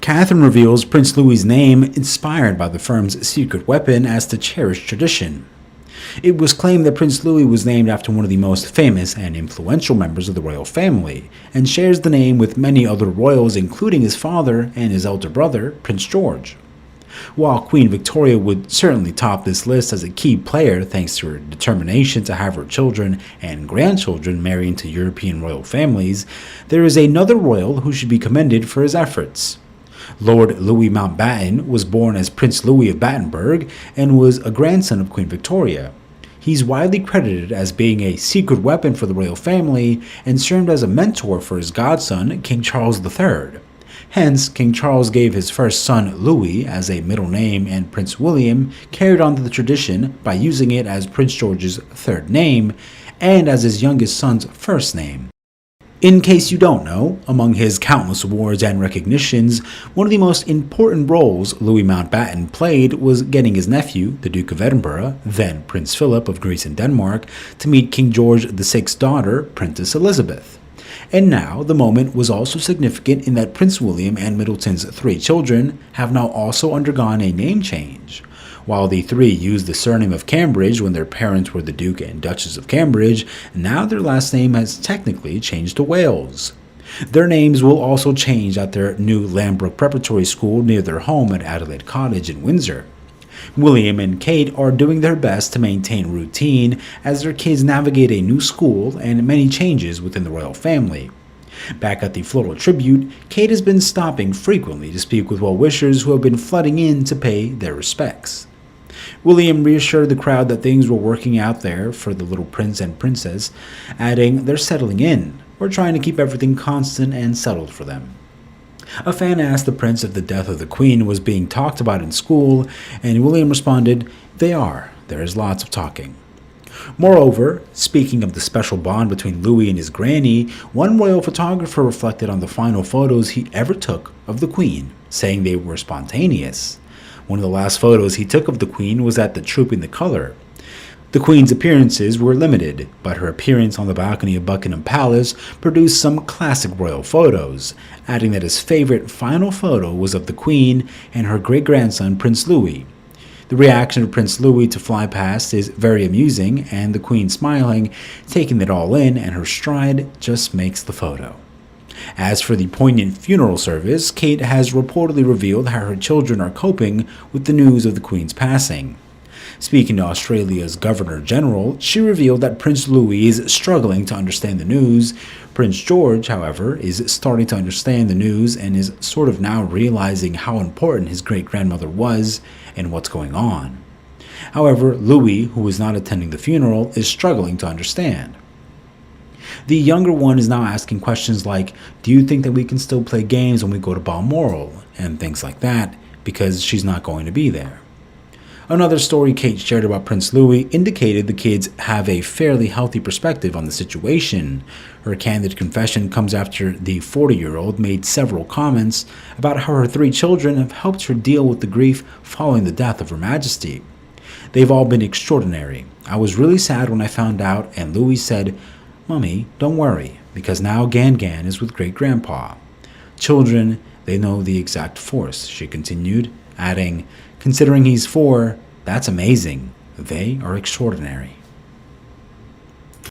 Catherine reveals Prince Louis's name inspired by the firm's secret weapon as the cherished tradition. It was claimed that Prince Louis was named after one of the most famous and influential members of the royal family, and shares the name with many other royals including his father and his elder brother, Prince George. While Queen Victoria would certainly top this list as a key player thanks to her determination to have her children and grandchildren marry into European royal families, there is another royal who should be commended for his efforts. Lord Louis Mountbatten was born as Prince Louis of Battenberg and was a grandson of Queen Victoria. He's widely credited as being a secret weapon for the royal family and served as a mentor for his godson, King Charles III. Hence, King Charles gave his first son Louis as a middle name, and Prince William carried on the tradition by using it as Prince George's third name and as his youngest son's first name. In case you don't know, among his countless awards and recognitions, one of the most important roles Louis Mountbatten played was getting his nephew, the Duke of Edinburgh, then Prince Philip of Greece and Denmark, to meet King George VI's daughter, Princess Elizabeth. And now, the moment was also significant in that Prince William and Middleton's 3 children have now also undergone a name change. While the 3 used the surname of Cambridge when their parents were the Duke and Duchess of Cambridge, now their last name has technically changed to Wales. Their names will also change at their new Lambrook Preparatory School near their home at Adelaide Cottage in Windsor. William and Kate are doing their best to maintain routine as their kids navigate a new school and many changes within the royal family. Back at the floral tribute, Kate has been stopping frequently to speak with well-wishers who have been flooding in to pay their respects. William reassured the crowd that things were working out there for the little prince and princess, adding, "They're settling in. We're trying to keep everything constant and settled for them." A fan asked the prince if the death of the queen was being talked about in school, and William responded, "They are. There is lots of talking." Moreover, speaking of the special bond between Louis and his granny, one royal photographer reflected on the final photos he ever took of the queen, saying they were spontaneous. One of the last photos he took of the queen was at the Trooping the Colour. The Queen's appearances were limited, but her appearance on the balcony of Buckingham Palace produced some classic royal photos, adding that his favorite final photo was of the Queen and her great-grandson Prince Louis. The reaction of Prince Louis to fly past is very amusing, and the Queen smiling, taking it all in, and her stride just makes the photo. As for the poignant funeral service, Kate has reportedly revealed how her children are coping with the news of the Queen's passing. Speaking to Australia's Governor-General, she revealed that Prince Louis is struggling to understand the news. Prince George, however, is starting to understand the news and is sort of now realizing how important his great-grandmother was and what's going on. However, Louis, who is not attending the funeral, is struggling to understand. The younger one is now asking questions like, "Do you think that we can still play games when we go to Balmoral?" and things like that, because she's not going to be there. Another story Kate shared about Prince Louis indicated the kids have a fairly healthy perspective on the situation. Her candid confession comes after the 40-year-old made several comments about how her 3 children have helped her deal with the grief following the death of Her Majesty. "They've all been extraordinary. I was really sad when I found out, and Louis said, 'Mummy, don't worry, because now Gan is with great-grandpa.' Children, they know the exact force," she continued, adding, "Considering he's 4, that's amazing. They are extraordinary."